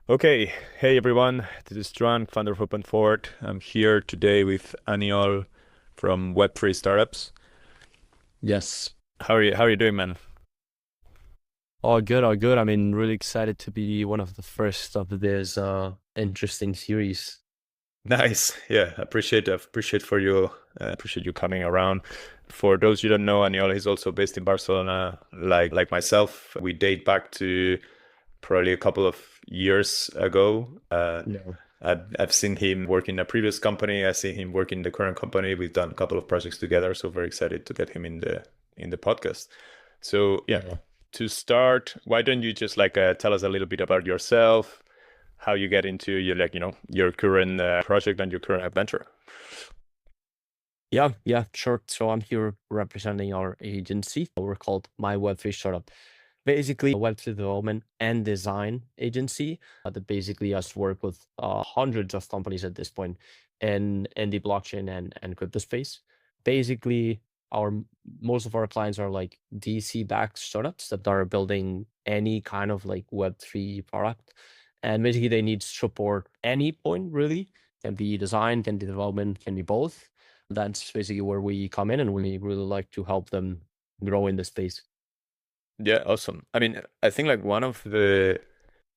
Okay, hey everyone, this is Joan, founder of Openfort. I'm here today with Aniol from Web3 Startups. Yes. How are you doing, man? All good, all good. I mean, really excited to be one of the first of this interesting series. Nice. Yeah, appreciate you coming around. For those you don't know, Aniol is also based in Barcelona, like myself. We date back to probably a couple of years ago. Yeah. I've seen him work in a previous company. I see him work in the current company. We've done a couple of projects together, so very excited to get him in the podcast. So yeah, Yeah. to start, why don't you just tell us a little bit about yourself, how you get into your current project and your current adventure? Yeah, sure. So I'm here representing our agency. We're called MyWeb3Startup. Basically, a Web3 development and design agency that basically has worked with hundreds of companies at this point in the blockchain and crypto space. Basically, our most of our clients are like DC-backed startups that are building any kind of like Web3 product. And basically, they need support any point, really. Can be design, can be development, can be both. That's basically where we come in, and we really like to help them grow in the space. Yeah, awesome. I mean, I think like one of the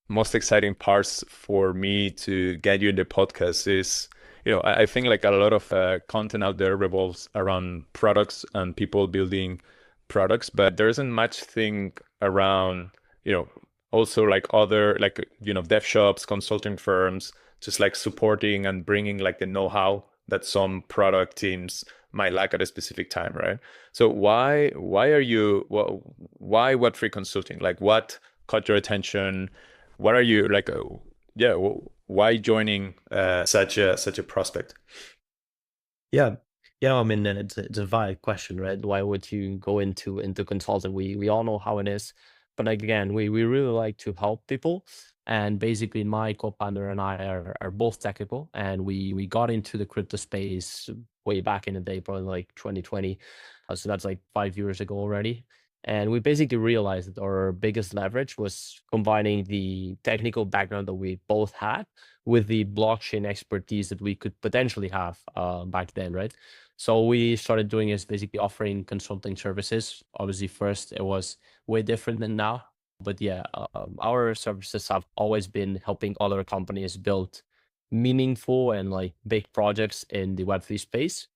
most exciting parts for me to get you in the podcast is, I think like a lot of content out there revolves around products and people building products, but there isn't much thing around, also like other dev shops, consulting firms, just like supporting and bringing like the know-how that some product teams might lack at a specific time, right? So why Web3 consulting? Like what caught your attention? What are you like? Yeah, why joining such a prospect? Yeah. Yeah, I mean, and it's a valid question, right? Why would you go into consulting? We all know how it is, but like, again, we really like to help people. And basically, my co-founder and I are both technical, and we got into the crypto space way back in the day, probably like 2020. So that's like 5 years ago already. And we basically realized that our biggest leverage was combining the technical background that we both had with the blockchain expertise that we could potentially have back then, right? So we started doing is basically offering consulting services. Obviously, first it was way different than now, but yeah, our services have always been helping other companies build meaningful and like big projects in the Web3 space.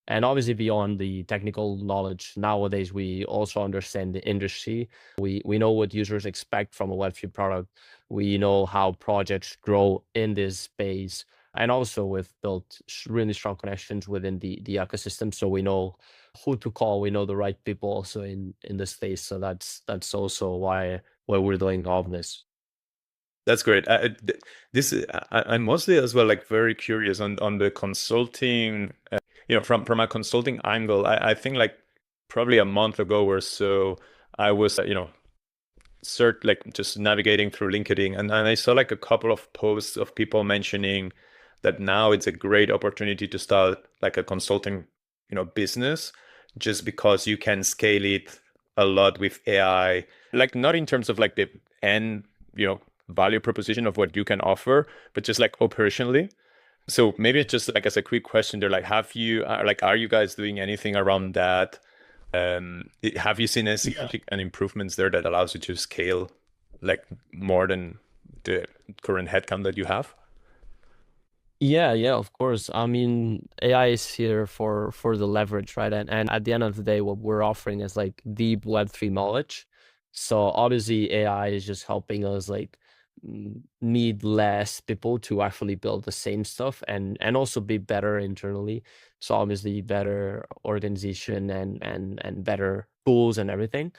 And obviously, beyond the technical knowledge, nowadays we also understand the industry. We know what users expect from a Web3 product. We know how projects grow in this space, and also we've built really strong connections within the ecosystem. So we know who to call. We know the right people also in the space. So that's also why we're doing all of this. That's great. I'm mostly as well like very curious on the consulting. From a consulting angle, I think like probably a month ago or so, I was like just navigating through LinkedIn, and I saw like a couple of posts of people mentioning that now it's a great opportunity to start like a consulting, business, just because you can scale it a lot with AI. Like not in terms of like the end, value proposition of what you can offer, but just like operationally. So maybe it's just like as a quick question there, like are you guys doing anything around that? Have you seen any Yeah. significant improvements there that allows you to scale like more than the current headcount that you have? Yeah, of course. I mean, AI is here for the leverage, right? And at the end of the day, what we're offering is like deep Web3 knowledge. So obviously, AI is just helping us like need less people to actually build the same stuff and also be better internally. So obviously, better organization and better tools and everything.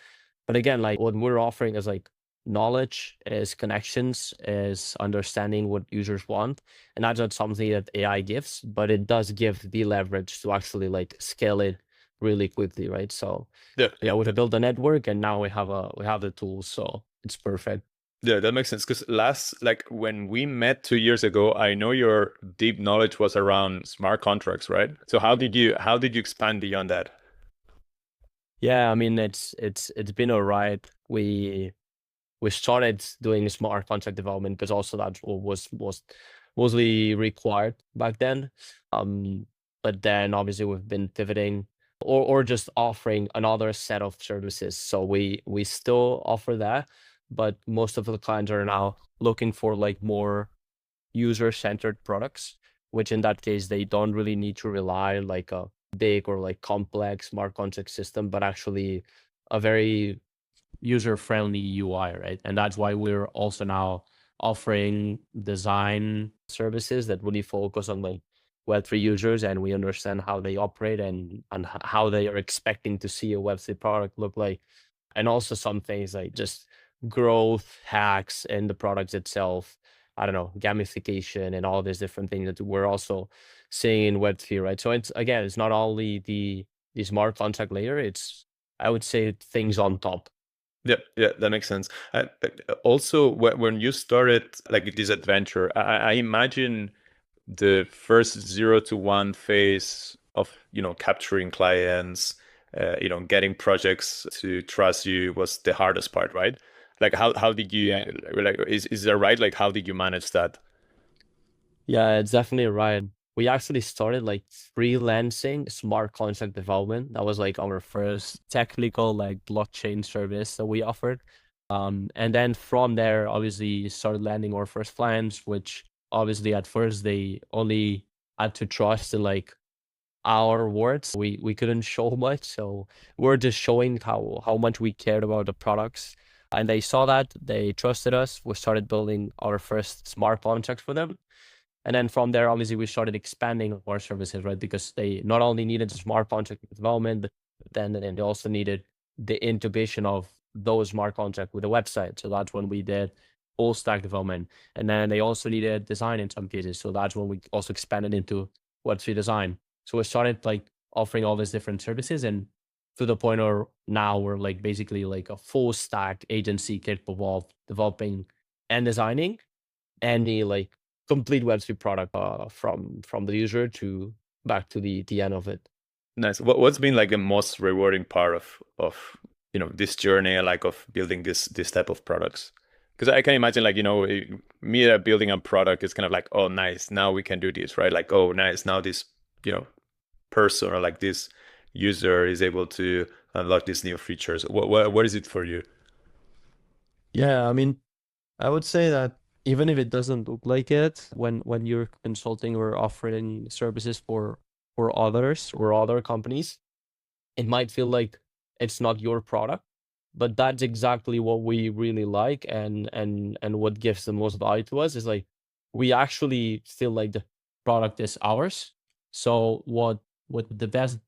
But again, like what we're offering is like knowledge, is connections, is understanding what users want. And that's not something that AI gives, but it does give the leverage to actually like scale it really quickly, right? So Yeah. yeah, we build a network and now we have the tools, so it's perfect. Yeah, that makes sense. Because like when we met 2 years ago, I know your deep knowledge was around smart contracts, right? So how did you expand beyond that? Yeah, I mean it's been all right. We we started doing smart contract development because also that was mostly required back then. Um, but then obviously we've been pivoting or just offering another set of services. So we still offer that, but most of the clients are now looking for like more user-centered products, which in that case they don't really need to rely on like a big or like complex smart contract system, but actually a very user-friendly UI, right? And that's why we're also now offering design services that really focus on like Web3 users, and we understand how they operate and how they are expecting to see a Web3 product look like. And also some things like just growth hacks in the products itself. I don't know, gamification and all these different things that we're also seeing in Web3, right? So it's again, it's not only the smart contract layer, it's I would say things on top. Yeah, yeah, that makes sense. But also, when you started like this adventure, I imagine the first 0 to 1 phase of capturing clients, getting projects to trust you was the hardest part, right? Like how did you like is that right? Like how did you manage that? Yeah, it's definitely right. We actually started like freelancing smart contract development. That was like our first technical like blockchain service that we offered. And then from there, obviously started landing our first clients, which obviously at first they only had to trust in like our words. We couldn't show much, so we're just showing how much we cared about the products. And they saw that, they trusted us. We started building our first smart contracts for them. And then from there, obviously, we started expanding our services, right? Because they not only needed smart contract development, but then they also needed the integration of those smart contracts with the website. So that's when we did full stack development. And then they also needed design in some cases. So that's when we also expanded into Web3 design. So we started like offering all these different services, and to the point where now we're like basically like a full stack agency capable of developing and designing any like complete Web3 product from the user to back to the end of it. Nice. What's been like the most rewarding part of this journey, like of building this type of products? Because I can imagine like me building a product is kind of like, oh nice, now we can do this, right? Like, oh nice, now this you know person or like this user is able to unlock these new features. What is it for you? Yeah, I mean, I would say that even if it doesn't look like it, when you're consulting or offering services for others or other companies, it might feel like it's not your product, but that's exactly what we really like, and what gives the most value to us is like we actually feel like the product is ours. So what the best,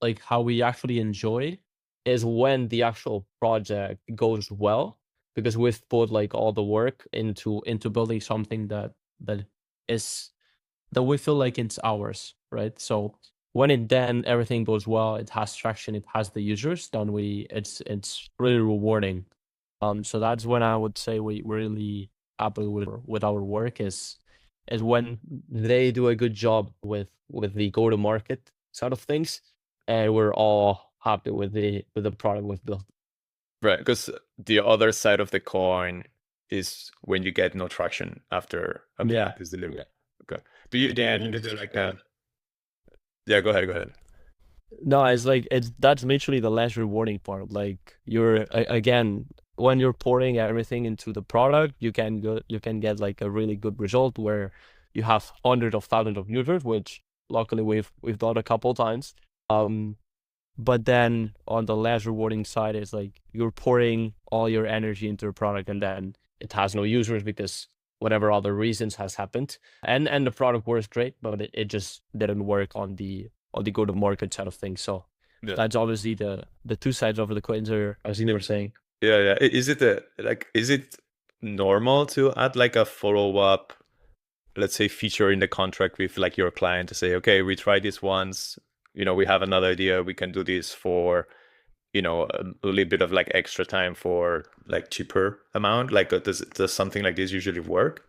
like how we actually enjoy is when the actual project goes well, because we've put like all the work into building something that is that we feel like it's ours, right? So when it then everything goes well, it has traction, it has the users, then it's really rewarding. So that's when I would say we really happy with our work is when they do a good job with the go to market side of things, and we're all happy with the product we've built. Right, because the other side of the coin is when you get no traction after a Yeah. product is delivered. Okay. Do you then you do like that? Yeah, go ahead, go ahead. No, it's like it's that's literally the less rewarding part. Like again, when you're pouring everything into the product, you can get like a really good result where you have hundreds of thousands of users, which luckily we've done a couple times. Um, but then on the less rewarding side is like you're pouring all your energy into a product and then it has no users because whatever other reasons has happened. And the product works great, but it just didn't work on the go to market side of things. So Yeah. that's obviously the two sides of the coins are, as you were saying. Yeah, yeah. Is it normal to add like a follow-up, let's say, feature in the contract with like your client to say, okay, we tried this once, we have another idea, we can do this for, a little bit of like extra time for like cheaper amount? Like does something like this usually work?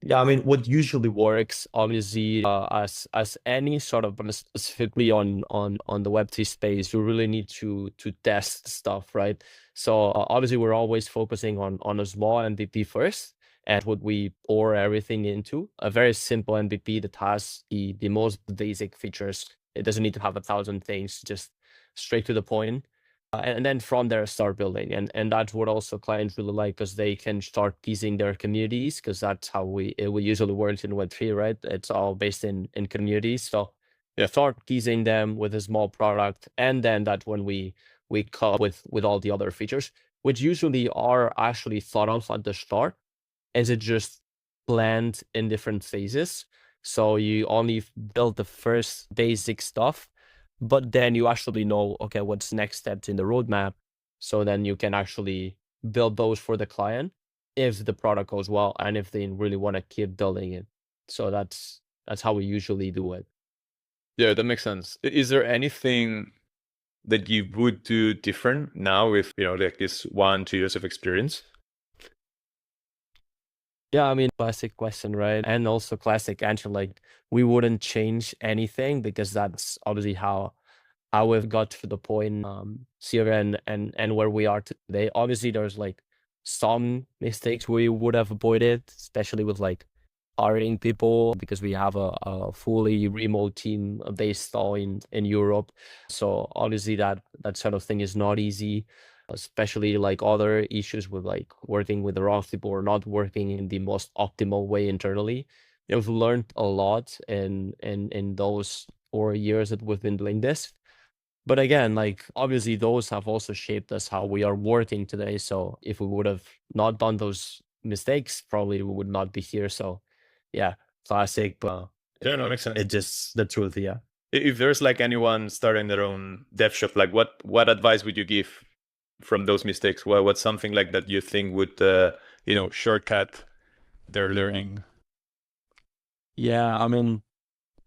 Yeah, I mean, what usually works, obviously, as any sort of, but specifically on the Web3 space, you really need to test stuff, right? So obviously, we're always focusing on a small MVP first, and what we pour everything into a very simple MVP that has the most basic features. It doesn't need to have 1,000 things, just straight to the point. And then from there start building, and that's what also clients really like, because they can start teasing their communities, because that's how we usually work in Web3, right? It's all based in communities. So Yeah. start teasing them with a small product, and then that's when we come up with all the other features, which usually are actually thought of at the start, as it just planned in different phases. So you only build the first basic stuff, but then you actually know, okay, what's next steps in the roadmap. So then you can actually build those for the client if the product goes well and if they really want to keep building it. So that's how we usually do it. Yeah, that makes sense. Is there anything that you would do different now with, like this 1, 2 years of experience? Yeah, I mean, classic question, right? And also classic answer, like we wouldn't change anything, because that's obviously how we've got to the point here and where we are today. Obviously, there's like some mistakes we would have avoided, especially with like hiring people, because we have a fully remote team based all in Europe. So obviously that sort of thing is not easy, especially like other issues with like working with the wrong people or not working in the most optimal way internally. We've learned a lot in those 4 years that we've been doing this. But again, like obviously those have also shaped us how we are working today. So if we would have not done those mistakes, probably we would not be here. So yeah, classic, but Yeah, no, it makes sense. it just the truth, yeah. If there's like anyone starting their own dev shop, like what advice would you give from those mistakes? What's something like that you think would shortcut their learning? Yeah, I mean,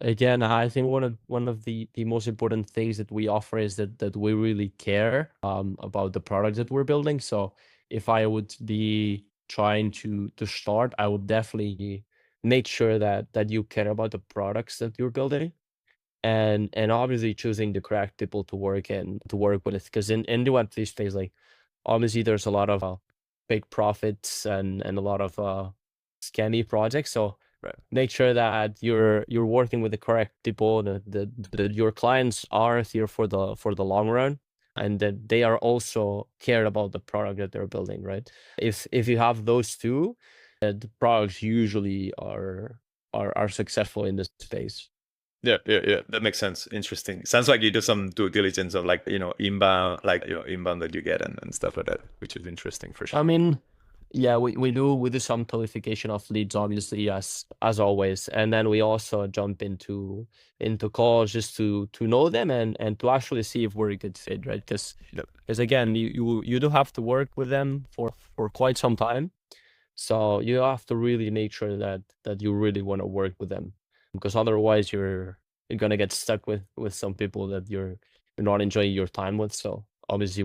again, I think one of the most important things that we offer is that we really care about the product that we're building. So if I would be trying to start, I would definitely make sure that you care about the products that you're building, and obviously choosing the correct people to work with it. Because in the Web3 space, like obviously there's a lot of big profits and a lot of scammy projects. So Right. make sure that you're working with the correct people, that your clients are here for the long run, and that they are also cared about the product that they're building, right? If you have those two, the products usually are successful in this space. Yeah, yeah, yeah. That makes sense. Interesting. Sounds like you do some due diligence of like, inbound, like, inbound that you get and stuff like that, which is interesting for I sure. mean, yeah, we do some qualification of leads, obviously, as always, and then we also jump into calls just to know them and to actually see if we're a good fit, right? Because Yep. again, you do have to work with them for quite some time, so you have to really make sure that you really want to work with them, because otherwise you're gonna get stuck with some people that you're not enjoying your time with. So obviously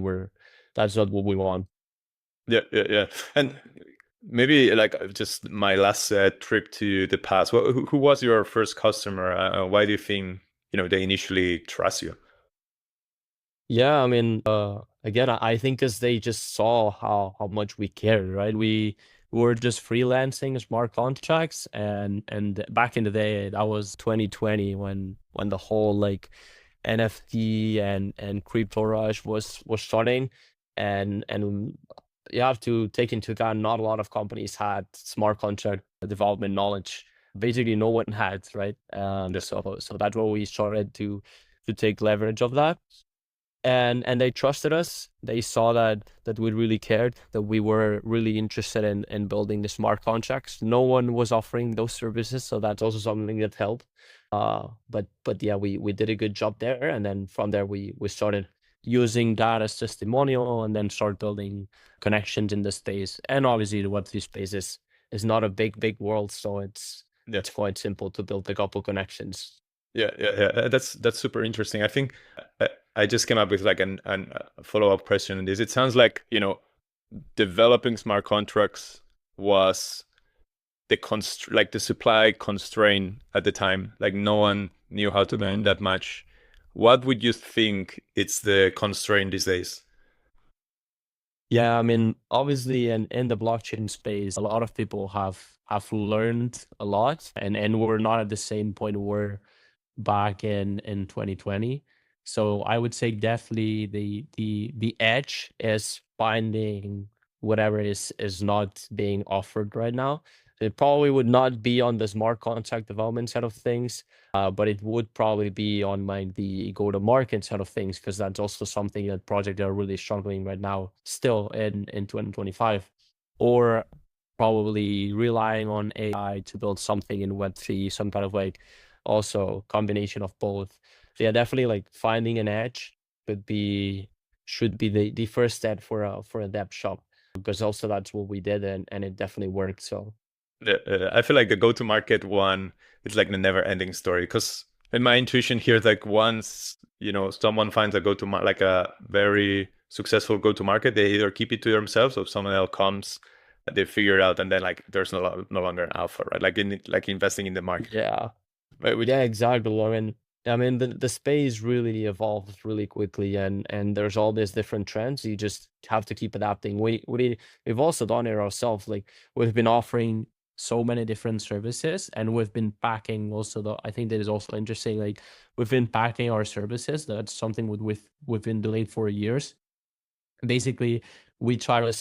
that's not what we want. Yeah, yeah, yeah. And maybe like just my last trip to the past. Who was your first customer? Why do you think, they initially trust you? Yeah, I mean, again, I think because they just saw how much we cared, right? We were just freelancing smart contracts, and back in the day, that was 2020 when the whole like NFT and crypto rush was starting, and you have to take into account not a lot of companies had smart contract development knowledge. Basically, no one had, right? Yeah, So that's where we started to take leverage of that, and they trusted us. They saw that we really cared, that we were really interested in building the smart contracts. No one was offering those services, so that's also something that helped. But yeah, we did a good job there, and then from there we started using that as testimonial, and then start building connections in the space. And obviously the Web3 space is not a big world, so yeah, it's quite simple to build a couple connections. yeah, yeah, yeah. That's super interesting. I think I just came up with like an follow-up question on this. It sounds like, developing smart contracts was like the supply constraint at the time. Like no one knew how to mine that much. What would you think it's the constraint these days? Yeah, I mean, obviously, in the blockchain space, a lot of people have learned a lot, and we're not at the same point we were back in 2020. So I would say definitely the edge is finding whatever is not being offered right now. It probably would not be on the smart contract development side of things, but it would probably be on the go-to-market side of things, because that's also something that projects are really struggling right now, still in 2025, or probably relying on AI to build something in Web3, some kind of like also combination of both. So yeah, definitely like finding an edge should be the first step for a dev shop, because also that's what we did, and it definitely worked. So I feel like the go-to-market one is like the never-ending story because in my intuition here, like once someone finds a like a very successful go-to-market, they either keep it to themselves or if someone else comes, they figure it out, and then like there's no longer an alpha, right? Like investing in the market, yeah. right? Which Yeah, exactly, Lauren. I mean, the space really evolves really quickly, and there's all these different trends. You just have to keep adapting. We've also done it ourselves. Like we've been offering so many different services, and we've been packing also. I think that is also interesting. Like we've been packing our services. That's something we've been doing for years. Basically, we try to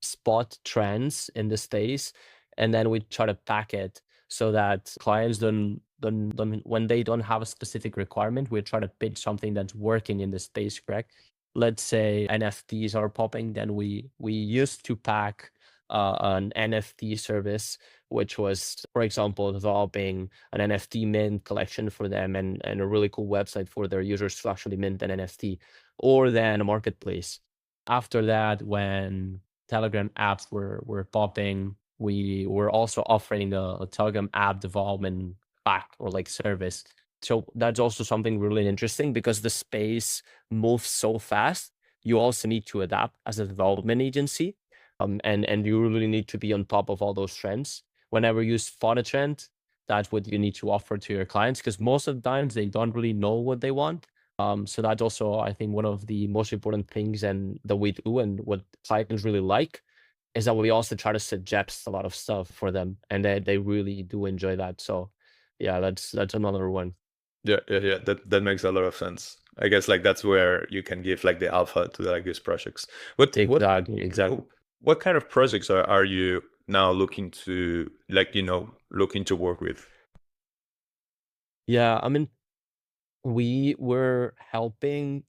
spot trends in the space, and then we try to pack it so that clients don't when they don't have a specific requirement, we try to pitch something that's working in the space, correct? Let's say NFTs are popping, then we used to pack an NFT service, which was, for example, developing an NFT mint collection for them, and a really cool website for their users to actually mint an NFT, or then a marketplace. After that, when Telegram apps were popping, we were also offering a Telegram app development pack or like service. So that's also something really interesting, because the space moves so fast. You also need to adapt as a development agency, and you really need to be on top of all those trends. Whenever you spot a trend, that's what you need to offer to your clients, because most of the times they don't really know what they want. So that's also, I think, one of the most important things and that we do, and what clients really like, is that we also try to suggest a lot of stuff for them, and they really do enjoy that. So yeah, that's another one. yeah. That makes a lot of sense. I guess like that's where you can give like the alpha to like these projects. Exactly. What kind of projects are you now looking to looking to work with? Yeah, I mean, we were helping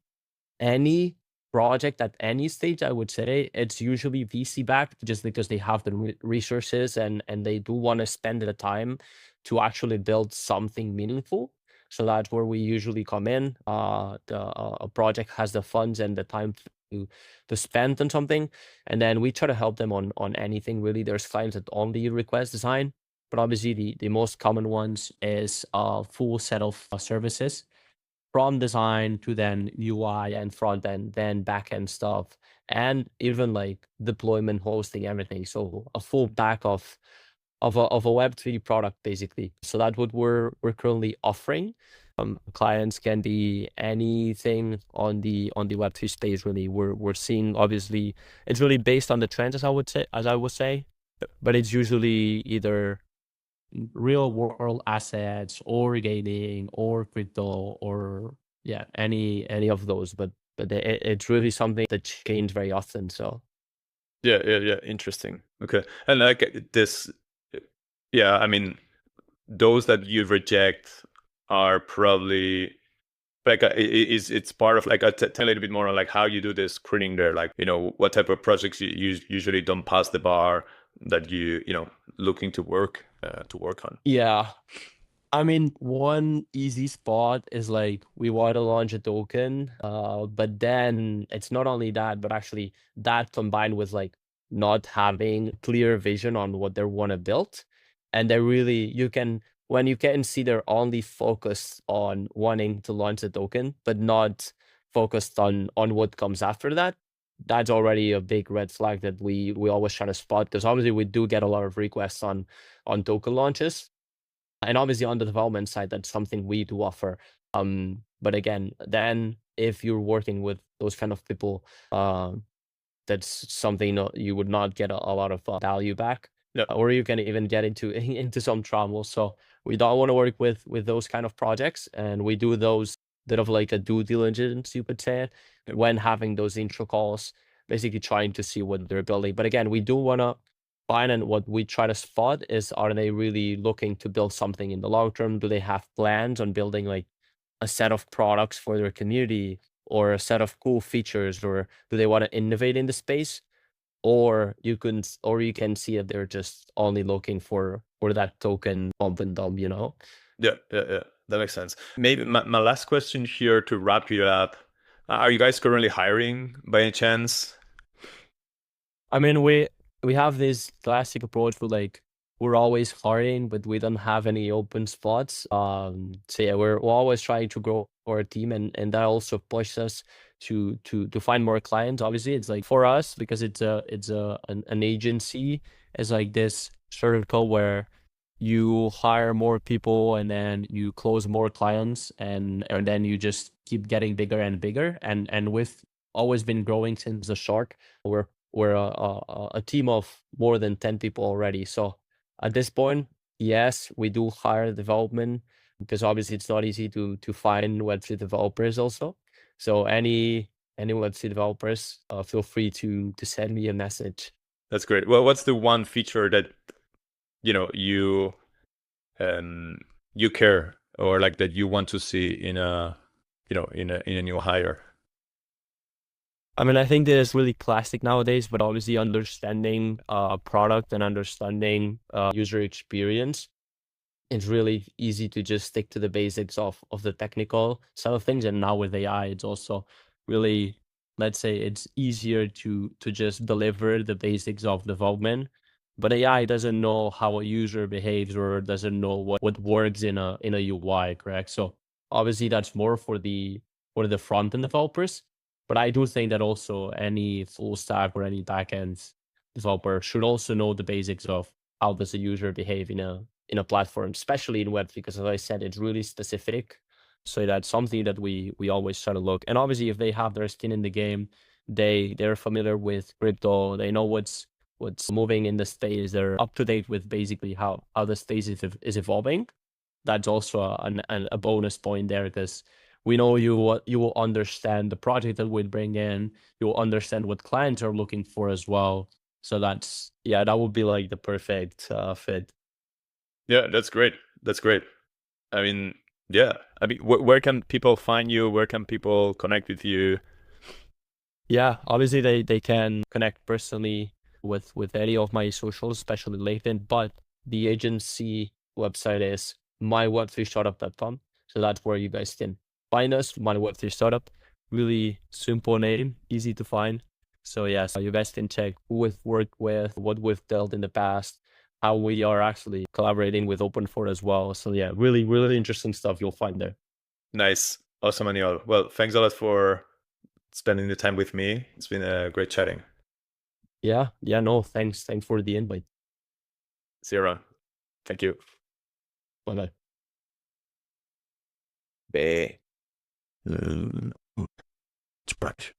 any project at any stage. I would say it's usually VC backed, just because they have the resources, and they do want to spend the time to actually build something meaningful. So that's where we usually come in. A project has the funds and the time to spend on something, and then we try to help them on anything really. There's clients that only request design, but obviously the most common ones is a full set of services, from design to then UI and front end, then back end stuff, and even like deployment, hosting, everything. So a full pack of a Web3 product, basically. So that's what we're currently offering. Clients can be anything on the Web3 space. Really, we're seeing, obviously it's really based on the trends, as I would say, but it's usually either real world assets or gaming or crypto, or yeah, any of those. But it's really something that change very often. So Yeah. Interesting. Okay. And like this, yeah, I mean, those that you reject are probably like it's part of like tell a little bit more on like how you do this screening there, like what type of projects you usually don't pass the bar that looking to work on. yeah, I mean, one easy spot is like we want to launch a token, but then it's not only that, but actually that combined with like not having clear vision on what they want to build. And they really, when you can see they're only focused on wanting to launch a token, but not focused on what comes after that, that's already a big red flag that we always try to spot, because obviously we do get a lot of requests on token launches. And obviously on the development side, that's something we do offer. But again, then if you're working with those kind of people, that's something you would not get a lot of value back, Yeah. or you can even get into into some trouble. So we don't want to work with those kind of projects, and we do those bit of like a due diligence, you could say, Yep. when having those intro calls, basically trying to see what they're building. But again, we do want to find, and what we try to spot is, are they really looking to build something in the long term? Do they have plans on building like a set of products for their community, or a set of cool features, or do they want to innovate in the space? Or you can see if they're just only looking for that token pump and dump, you know? Yeah, yeah, yeah. That makes sense. Maybe my last question here to wrap you up. Are you guys currently hiring by any chance? I mean, we have this classic approach for like, we're always hiring, but we don't have any open spots. So yeah, we're always trying to grow our team, and that also pushes us to find more clients. Obviously, it's like for us, because it's an agency. It's like this circle where you hire more people, and then you close more clients, and then you just keep getting bigger and bigger. And we've always been growing since the start. We're a team of more than 10 people already. So at this point, yes, we do hire development, because obviously it's not easy to find Web3 developers also. So any Web3 developers, feel free to send me a message. That's great. Well, what's the one feature that you know you um you care, or like that you want to see in a in a new hire? I mean, I think that is really classic nowadays, but obviously understanding product and understanding user experience, it's really easy to just stick to the basics of the technical side of things. And now with AI, it's also really, let's say, it's easier to just deliver the basics of development. But AI doesn't know how a user behaves, or doesn't know what works in a UI, correct? So obviously that's more for the front end developers. But I do think that also any full stack or any backend developer should also know the basics of how does a user behave in a platform, especially in Web3, because as I said, it's really specific. So that's something that we always try to look. And obviously, if they have their skin in the game, they're familiar with crypto. They know what's moving in the space. They're up to date with basically how the space is evolving. That's also a bonus point there, because we know you will understand the project that we bring in. You will understand what clients are looking for as well. So that's, yeah, that would be like the perfect fit. Yeah, that's great. That's great. I mean, yeah. I mean, where can people find you? Where can people connect with you? Yeah, obviously they can connect personally with any of my socials, especially LinkedIn. But the agency website is myweb3startup.com. So that's where you guys can find us. My Web3 Startup, really simple name, easy to find. So yes, you guys can check who we've worked with, what we've dealt in the past, how we are actually collaborating with Openfort as well. So yeah, really, really interesting stuff you'll find there. Nice. Awesome, Aniol. Well, thanks a lot for spending the time with me. It's been a great chatting. Yeah, yeah, no, thanks for the invite. See you around. Thank you. Bye bye. Bye. Spanish.